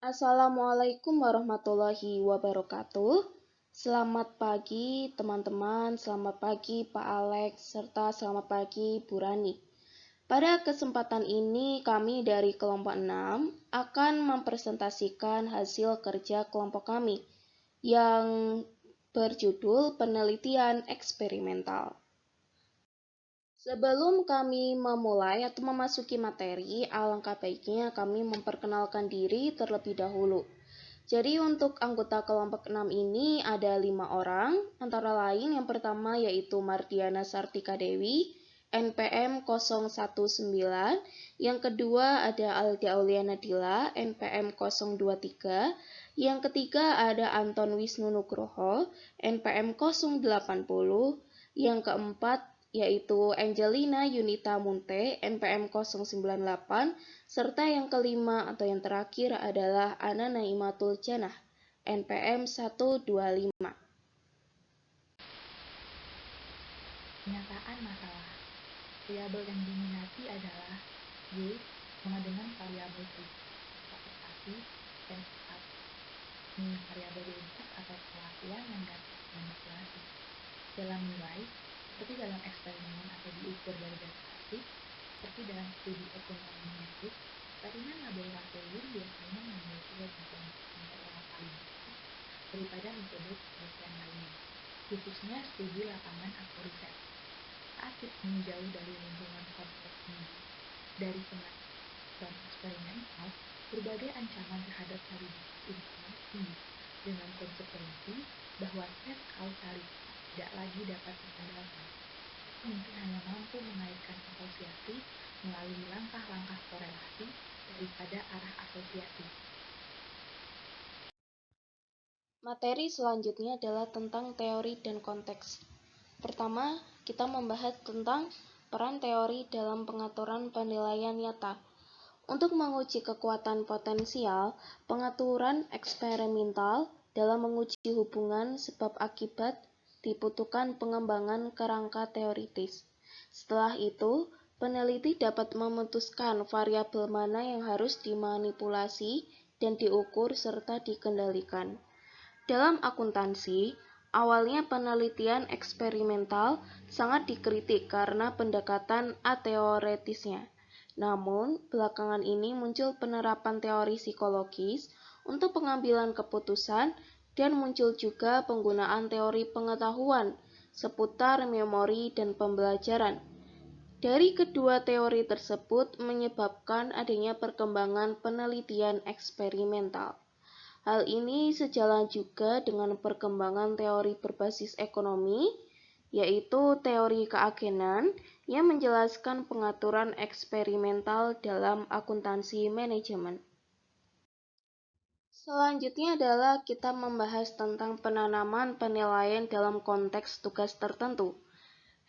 Assalamualaikum warahmatullahi wabarakatuh. Selamat pagi teman-teman, selamat pagi Pak Alex, serta selamat pagi Bu Rani. Pada kesempatan ini kami dari kelompok 6 akan mempresentasikan hasil kerja kelompok kami yang berjudul penelitian eksperimental. Sebelum kami memulai atau memasuki materi, alangkah baiknya kami memperkenalkan diri terlebih dahulu. Jadi untuk anggota kelompok 6 ini ada 5 orang, antara lain yang pertama yaitu Mardiana Sartika Dewi, NPM 019, yang kedua ada Alda Auliana Dila, NPM 023, yang ketiga ada Anton Wisnu Nugroho, NPM 080, yang keempat yaitu Angelina Yunita Munte, NPM 098, serta yang kelima atau yang terakhir adalah Ana Naimatul Janah, NPM 125. Penyataan masalah. Variabel yang diminati adalah Y sama dengan variabel presentasi dan cepat. Ini variabel input atau perlakuan yang dapat dimanipulasi. Dalam nilai, seperti dalam eksperimen atau diukur dari data statistik, seperti dalam studi ekonomi metrik, eksperimen laboratorium biasanya memiliki resiko yang paling besar daripada metode penelitian lainnya, khususnya studi lapangan atau riset. Saat kita menjauh dari lingkungan kompleks dari pengetahuan eksperimental, berbagai ancaman terhadap validitas informasi dengan konsekuensi bahwa tes kausalitas tidak lagi dapat diandalkan. Mungkin hanya mampu mengaitkan asosiasi melalui langkah-langkah korelasi daripada arah asosiasi. Materi selanjutnya adalah tentang teori dan konteks. Pertama, kita membahas tentang peran teori dalam pengaturan penilaian nyata. Untuk menguji kekuatan potensial, pengaturan eksperimental dalam menguji hubungan sebab akibat dibutuhkan pengembangan kerangka teoritis. Setelah itu, peneliti dapat memutuskan variabel mana yang harus dimanipulasi dan diukur serta dikendalikan. Dalam akuntansi, awalnya penelitian eksperimental sangat dikritik karena pendekatan ateoretisnya. Namun, belakangan ini muncul penerapan teori psikologis untuk pengambilan keputusan dan muncul juga penggunaan teori pengetahuan seputar memori dan pembelajaran. Dari kedua teori tersebut menyebabkan adanya perkembangan penelitian eksperimental. Hal ini sejalan juga dengan perkembangan teori berbasis ekonomi, yaitu teori keagenan yang menjelaskan pengaturan eksperimental dalam akuntansi manajemen. Selanjutnya adalah kita membahas tentang penanaman penilaian dalam konteks tugas tertentu.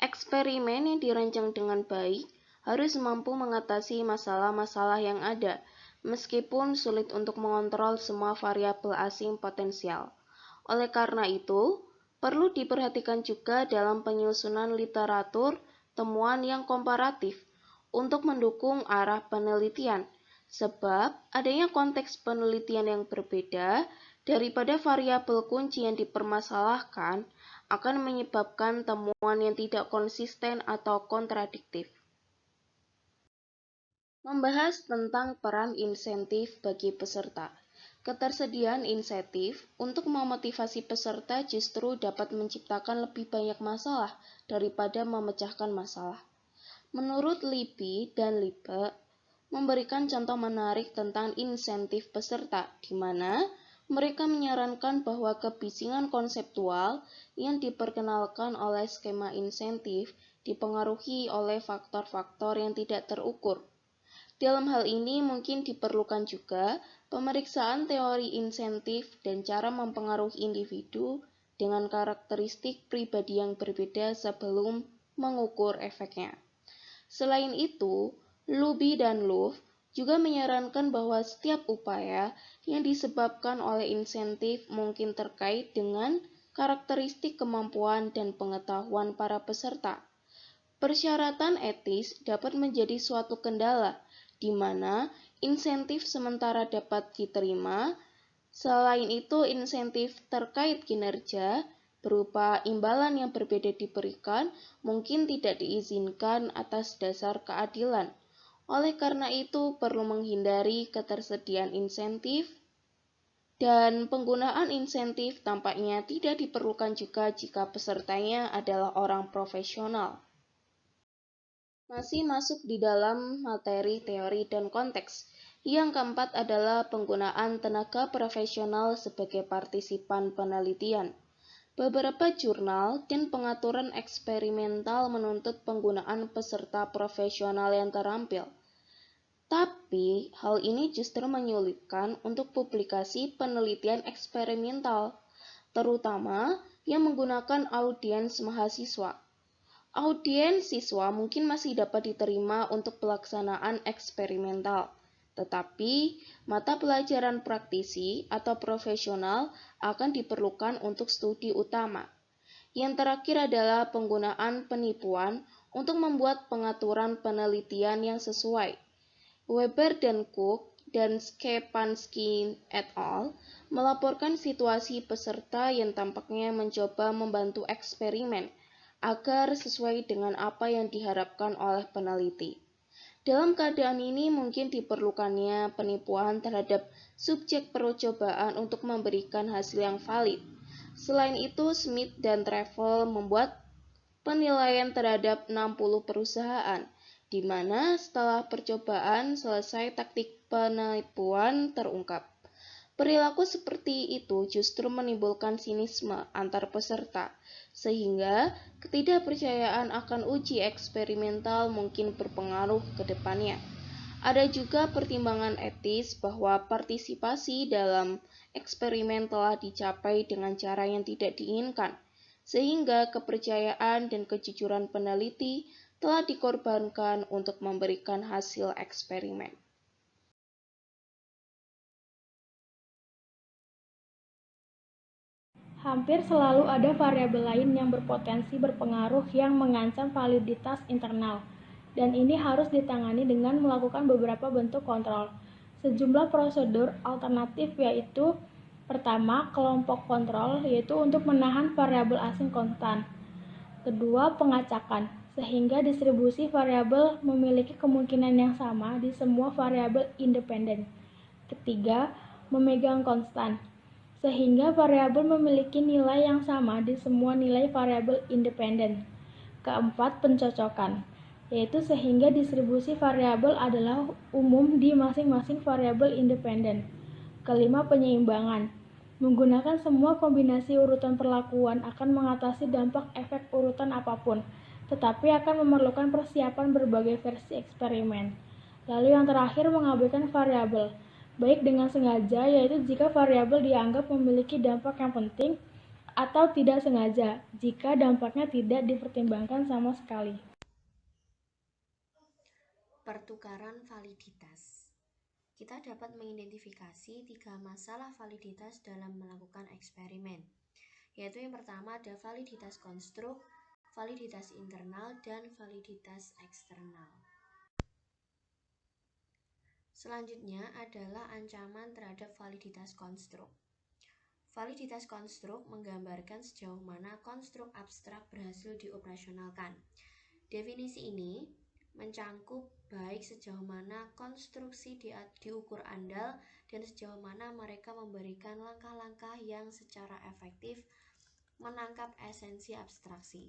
Eksperimen yang dirancang dengan baik harus mampu mengatasi masalah-masalah yang ada, meskipun sulit untuk mengontrol semua variabel asing potensial. Oleh karena itu, perlu diperhatikan juga dalam penyusunan literatur temuan yang komparatif untuk mendukung arah penelitian, sebab adanya konteks penelitian yang berbeda daripada variabel kunci yang dipermasalahkan akan menyebabkan temuan yang tidak konsisten atau kontradiktif. Membahas tentang peran insentif bagi peserta. Ketersediaan insentif untuk memotivasi peserta justru dapat menciptakan lebih banyak masalah daripada memecahkan masalah. Menurut Libby dan Lippe, memberikan contoh menarik tentang insentif peserta, di mana mereka menyarankan bahwa kebisingan konseptual yang diperkenalkan oleh skema insentif dipengaruhi oleh faktor-faktor yang tidak terukur. Dalam hal ini mungkin diperlukan juga pemeriksaan teori insentif dan cara mempengaruhi individu dengan karakteristik pribadi yang berbeda sebelum mengukur efeknya. Selain itu, Luby dan Luff juga menyarankan bahwa setiap upaya yang disebabkan oleh insentif mungkin terkait dengan karakteristik kemampuan dan pengetahuan para peserta. Persyaratan etis dapat menjadi suatu kendala, di mana insentif sementara dapat diterima. Selain itu, insentif terkait kinerja berupa imbalan yang berbeda diberikan mungkin tidak diizinkan atas dasar keadilan. Oleh karena itu, perlu menghindari ketersediaan insentif dan penggunaan insentif tampaknya tidak diperlukan juga jika pesertanya adalah orang profesional. Masih masuk di dalam materi, teori, dan konteks. Yang keempat adalah penggunaan tenaga profesional sebagai partisipan penelitian. Beberapa jurnal dan pengaturan eksperimental menuntut penggunaan peserta profesional yang terampil. Tapi, hal ini justru menyulitkan untuk publikasi penelitian eksperimental, terutama yang menggunakan audiens mahasiswa. Audiens siswa mungkin masih dapat diterima untuk pelaksanaan eksperimental, tetapi mata pelajaran praktisi atau profesional akan diperlukan untuk studi utama. Yang terakhir adalah penggunaan penipuan untuk membuat pengaturan penelitian yang sesuai. Weber dan Cook dan Skepansky et al. Melaporkan situasi peserta yang tampaknya mencoba membantu eksperimen agar sesuai dengan apa yang diharapkan oleh peneliti. Dalam keadaan ini mungkin diperlukannya penipuan terhadap subjek percobaan untuk memberikan hasil yang valid. Selain itu, Smith dan Travel membuat penilaian terhadap 60 perusahaan, di mana setelah percobaan selesai taktik penipuan terungkap. Perilaku seperti itu justru menimbulkan sinisme antar peserta, sehingga ketidakpercayaan akan uji eksperimental mungkin berpengaruh ke depannya. Ada juga pertimbangan etis bahwa partisipasi dalam eksperimen telah dicapai dengan cara yang tidak diinginkan, sehingga kepercayaan dan kejujuran peneliti telah dikorbankan untuk memberikan hasil eksperimen. Hampir selalu ada variabel lain yang berpotensi berpengaruh yang mengancam validitas internal, dan ini harus ditangani dengan melakukan beberapa bentuk kontrol. Sejumlah prosedur alternatif yaitu: pertama, kelompok kontrol, yaitu untuk menahan variabel asing konstan. Kedua, pengacakan, sehingga distribusi variabel memiliki kemungkinan yang sama di semua variabel independen. Ketiga, memegang konstan, sehingga variabel memiliki nilai yang sama di semua nilai variabel independen. Keempat, pencocokan, yaitu sehingga distribusi variabel adalah umum di masing-masing variabel independen. Kelima, penyeimbangan, menggunakan semua kombinasi urutan perlakuan akan mengatasi dampak efek urutan apapun, tetapi akan memerlukan persiapan berbagai versi eksperimen. Lalu yang terakhir, mengabaikan variabel, baik dengan sengaja, yaitu jika variabel dianggap memiliki dampak yang penting, atau tidak sengaja, jika dampaknya tidak dipertimbangkan sama sekali. Pertukaran validitas. Kita dapat mengidentifikasi 3 masalah validitas dalam melakukan eksperimen, yaitu yang pertama ada validitas konstruk, validitas internal, dan validitas eksternal. Selanjutnya adalah ancaman terhadap validitas konstruk. Validitas konstruk menggambarkan sejauh mana konstruk abstrak berhasil dioperasionalkan. Definisi ini mencangkup baik sejauh mana konstruksi diukur andal dan sejauh mana mereka memberikan langkah-langkah yang secara efektif menangkap esensi abstraksi.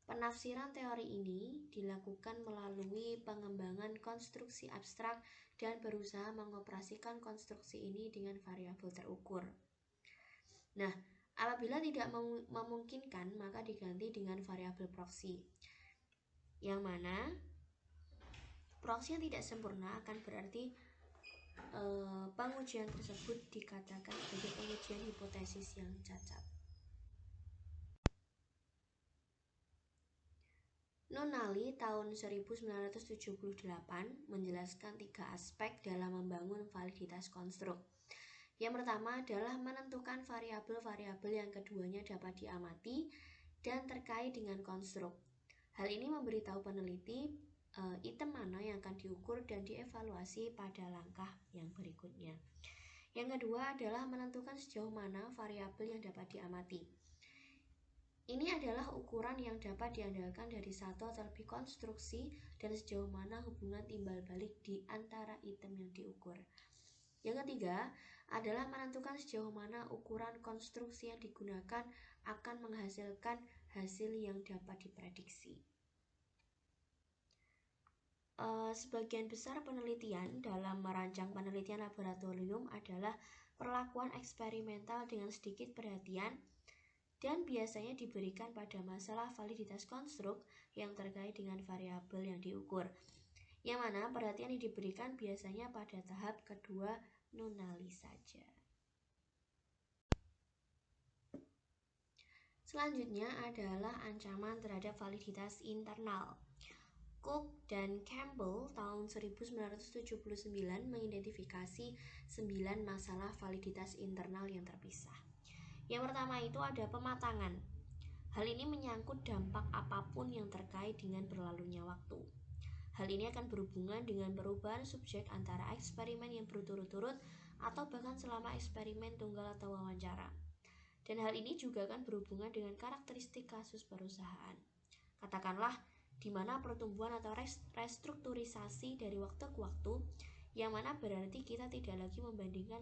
Penafsiran teori ini dilakukan melalui pengembangan konstruksi abstrak dan berusaha mengoperasikan konstruksi ini dengan variabel terukur. Nah, apabila tidak memungkinkan, maka diganti dengan variabel proksi, yang mana proksi yang tidak sempurna akan berarti pengujian tersebut dikatakan sebagai pengujian hipotesis yang cacat. Nunali tahun 1978 menjelaskan 3 aspek dalam membangun validitas konstruk. Yang pertama adalah menentukan variabel-variabel yang keduanya dapat diamati dan terkait dengan konstruk. Hal ini memberitahu peneliti item mana yang akan diukur dan dievaluasi pada langkah yang berikutnya. Yang kedua adalah menentukan sejauh mana variabel yang dapat diamati. Ini adalah ukuran yang dapat diandalkan dari satu atau lebih konstruksi dan sejauh mana hubungan timbal balik di antara item yang diukur. Yang ketiga adalah menentukan sejauh mana ukuran konstruksi yang digunakan akan menghasilkan hasil yang dapat diprediksi. Sebagian besar penelitian dalam merancang penelitian laboratorium adalah perlakuan eksperimental dengan sedikit perhatian dan biasanya diberikan pada masalah validitas konstruk yang terkait dengan variabel yang diukur, yang mana perhatian yang diberikan biasanya pada tahap kedua nunali saja. Selanjutnya adalah ancaman terhadap validitas internal. Cook dan Campbell tahun 1979 mengidentifikasi 9 masalah validitas internal yang terpisah. Yang pertama itu ada pematangan. Hal ini menyangkut dampak apapun yang terkait dengan berlalunya waktu. Hal ini akan berhubungan dengan perubahan subjek antara eksperimen yang berturut-turut atau bahkan selama eksperimen tunggal atau wawancara. Dan hal ini juga akan berhubungan dengan karakteristik kasus perusahaan. Katakanlah di mana pertumbuhan atau restrukturisasi dari waktu ke waktu, yang mana berarti kita tidak lagi membandingkan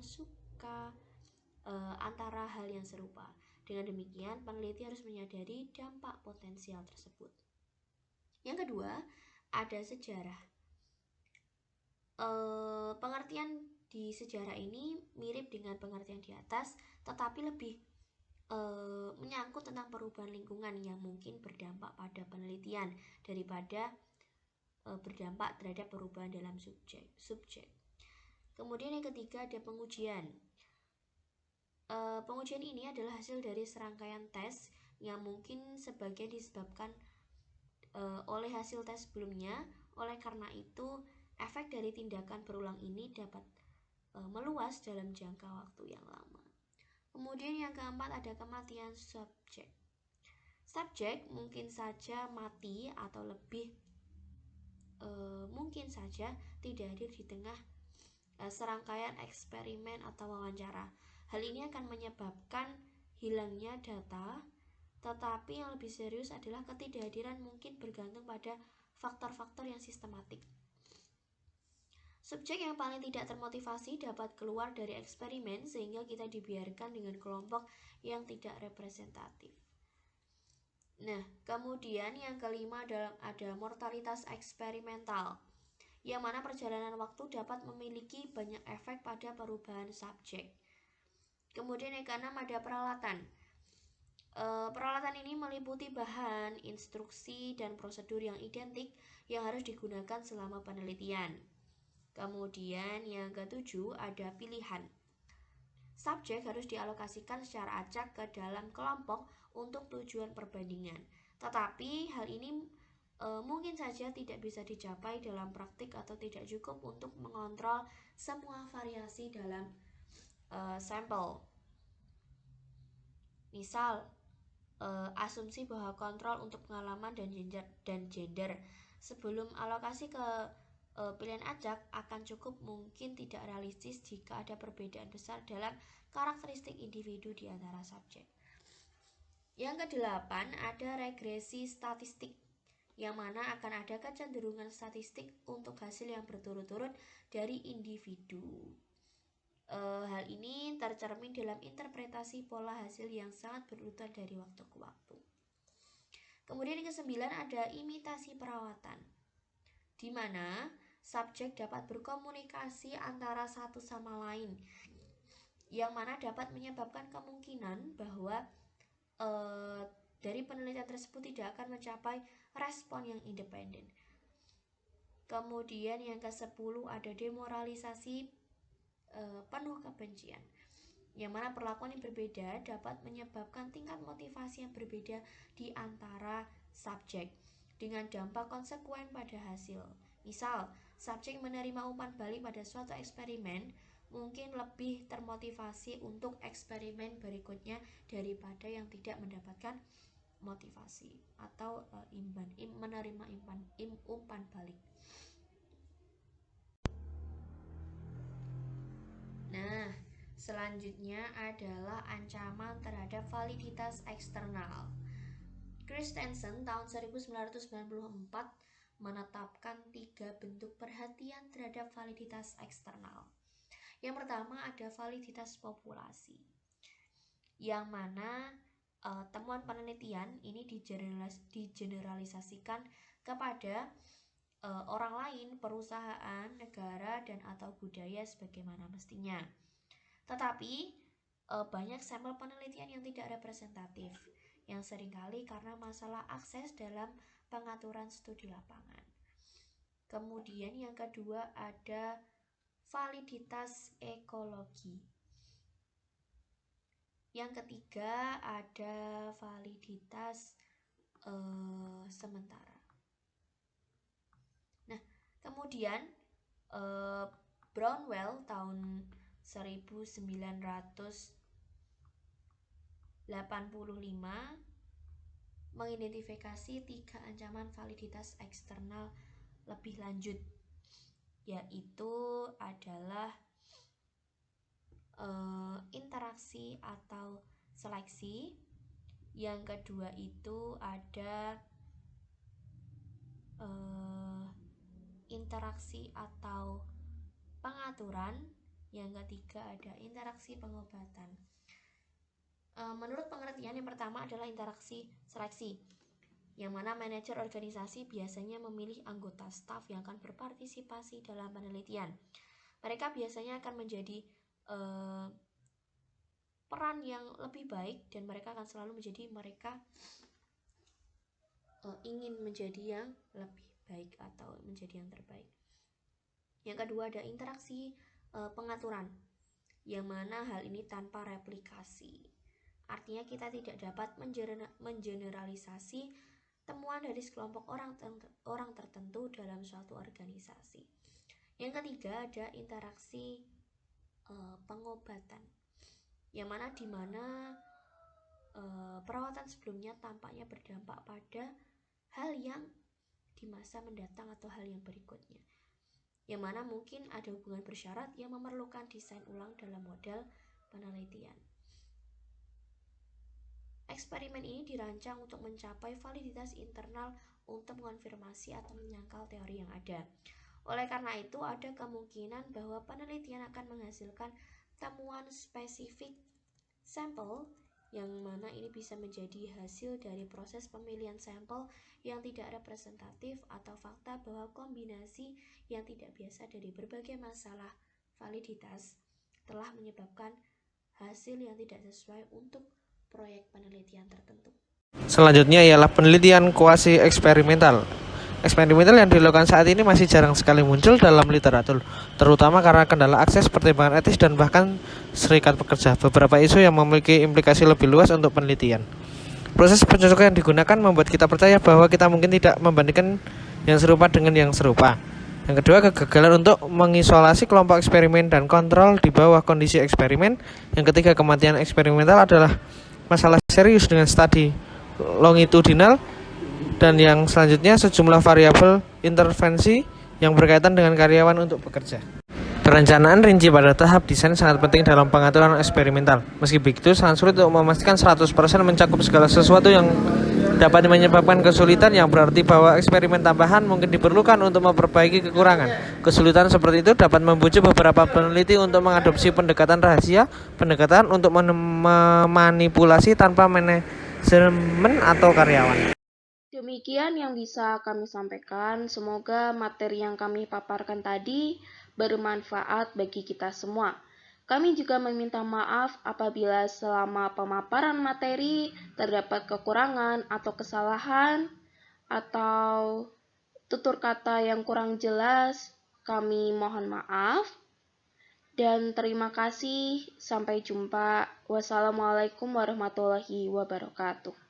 antara hal yang serupa. Dengan demikian, peneliti harus menyadari dampak potensial tersebut. Yang kedua, ada sejarah. Pengertian di sejarah ini mirip dengan pengertian di atas, tetapi lebih menyangkut tentang perubahan lingkungan yang mungkin berdampak pada penelitian daripada berdampak terhadap perubahan dalam subjek. Kemudian yang ketiga ada pengujian. Pengujian ini adalah hasil dari serangkaian tes yang mungkin sebagian disebabkan oleh hasil tes sebelumnya. Oleh karena itu, efek dari tindakan berulang ini dapat meluas dalam jangka waktu yang lama. Kemudian yang keempat ada kematian subjek. Subjek mungkin saja mati atau lebih mungkin saja tidak hadir di tengah serangkaian eksperimen atau wawancara. Hal ini akan menyebabkan hilangnya data, tetapi yang lebih serius adalah ketidakhadiran mungkin bergantung pada faktor-faktor yang sistematik. Subjek yang paling tidak termotivasi dapat keluar dari eksperimen sehingga kita dibiarkan dengan kelompok yang tidak representatif. Nah, kemudian yang kelima ada mortalitas eksperimental, yang mana perjalanan waktu dapat memiliki banyak efek pada perubahan subjek. Kemudian yang keenam ada peralatan. Peralatan ini meliputi bahan, instruksi, dan prosedur yang identik yang harus digunakan selama penelitian. Kemudian yang ketujuh ada pilihan. Subjek harus dialokasikan secara acak ke dalam kelompok untuk tujuan perbandingan. Tetapi hal ini mungkin saja tidak bisa dicapai dalam praktik atau tidak cukup untuk mengontrol semua variasi dalam sampel. Misal, asumsi bahwa kontrol untuk pengalaman dan gender sebelum alokasi ke pilihan acak akan cukup mungkin tidak realistis jika ada perbedaan besar dalam karakteristik individu di antara subjek. Yang kedelapan ada regresi statistik, yang mana akan ada kecenderungan statistik untuk hasil yang berturut-turut dari individu. Hal ini tercermin dalam interpretasi pola hasil yang sangat berurutan dari waktu ke waktu. Kemudian yang kesembilan ada imitasi perawatan, di mana subjek dapat berkomunikasi antara satu sama lain, yang mana dapat menyebabkan kemungkinan bahwa dari penelitian tersebut tidak akan mencapai respon yang independen. Kemudian yang ke-10 ada demoralisasi penuh kebencian, yang mana perlakuan yang berbeda dapat menyebabkan tingkat motivasi yang berbeda di antara subjek dengan dampak konsekuen pada hasil. Misal, subjek menerima umpan balik pada suatu eksperimen mungkin lebih termotivasi untuk eksperimen berikutnya daripada yang tidak mendapatkan motivasi atau menerima umpan balik. Nah, selanjutnya adalah ancaman terhadap validitas eksternal. Christensen tahun 1994 menetapkan 3 bentuk perhatian terhadap validitas eksternal. Yang pertama ada validitas populasi, yang mana temuan penelitian ini digeneralisasikan kepada orang lain, perusahaan, negara, dan atau budaya sebagaimana mestinya. Tetapi banyak sampel penelitian yang tidak representatif, yang seringkali karena masalah akses dalam pengaturan studi lapangan. Kemudian yang kedua ada validitas ekologi. Yang ketiga ada validitas sementara. Nah, kemudian Brownell tahun 1985 mengidentifikasi 3 ancaman validitas eksternal lebih lanjut, yaitu adalah interaksi atau seleksi. Yang kedua itu ada interaksi atau pengaturan. Yang ketiga ada interaksi pengobatan. Menurut pengertian yang pertama adalah interaksi seleksi, yang mana manajer organisasi biasanya memilih anggota staf yang akan berpartisipasi dalam penelitian. Mereka biasanya akan menjadi peran yang lebih baik, dan mereka akan selalu ingin menjadi yang lebih baik atau menjadi yang terbaik. Yang kedua ada interaksi pengaturan, yang mana hal ini tanpa replikasi. Artinya kita tidak dapat mengeneralisasi temuan dari sekelompok orang tertentu dalam suatu organisasi. Yang ketiga ada interaksi pengobatan, yang mana perawatan sebelumnya tampaknya berdampak pada hal yang di masa mendatang atau hal yang berikutnya, yang mana mungkin ada hubungan bersyarat yang memerlukan desain ulang dalam model penelitian. Eksperimen ini dirancang untuk mencapai validitas internal untuk mengonfirmasi atau menyangkal teori yang ada. Oleh karena itu, ada kemungkinan bahwa penelitian akan menghasilkan temuan spesifik sampel, yang mana ini bisa menjadi hasil dari proses pemilihan sampel yang tidak representatif atau fakta bahwa kombinasi yang tidak biasa dari berbagai masalah validitas telah menyebabkan hasil yang tidak sesuai untuk proyek penelitian tertentu. Selanjutnya ialah penelitian kuasi eksperimental. Eksperimental yang dilakukan saat ini masih jarang sekali muncul dalam literatur, terutama karena kendala akses, pertimbangan etis, dan bahkan serikat pekerja. Beberapa isu yang memiliki implikasi lebih luas untuk penelitian. Proses pencocokan yang digunakan membuat kita percaya bahwa kita mungkin tidak membandingkan yang serupa dengan yang serupa. Yang kedua, kegagalan untuk mengisolasi kelompok eksperimen dan kontrol di bawah kondisi eksperimen. Yang ketiga, kematian eksperimental adalah masalah serius dengan studi longitudinal. Dan yang selanjutnya, sejumlah variabel intervensi yang berkaitan dengan karyawan untuk bekerja. Perencanaan rinci pada tahap desain sangat penting dalam pengaturan eksperimental. Meski begitu, sangat sulit untuk memastikan 100% mencakup segala sesuatu yang dapat menyebabkan kesulitan, yang berarti bahwa eksperimen tambahan mungkin diperlukan untuk memperbaiki kekurangan. Kesulitan seperti itu dapat membujuk beberapa peneliti untuk mengadopsi pendekatan rahasia, pendekatan untuk memanipulasi tanpa manajemen atau karyawan. Demikian yang bisa kami sampaikan. Semoga materi yang kami paparkan tadi bermanfaat bagi kita semua. Kami juga meminta maaf apabila selama pemaparan materi terdapat kekurangan atau kesalahan atau tutur kata yang kurang jelas. Kami mohon maaf dan terima kasih. Sampai jumpa. Wassalamualaikum warahmatullahi wabarakatuh.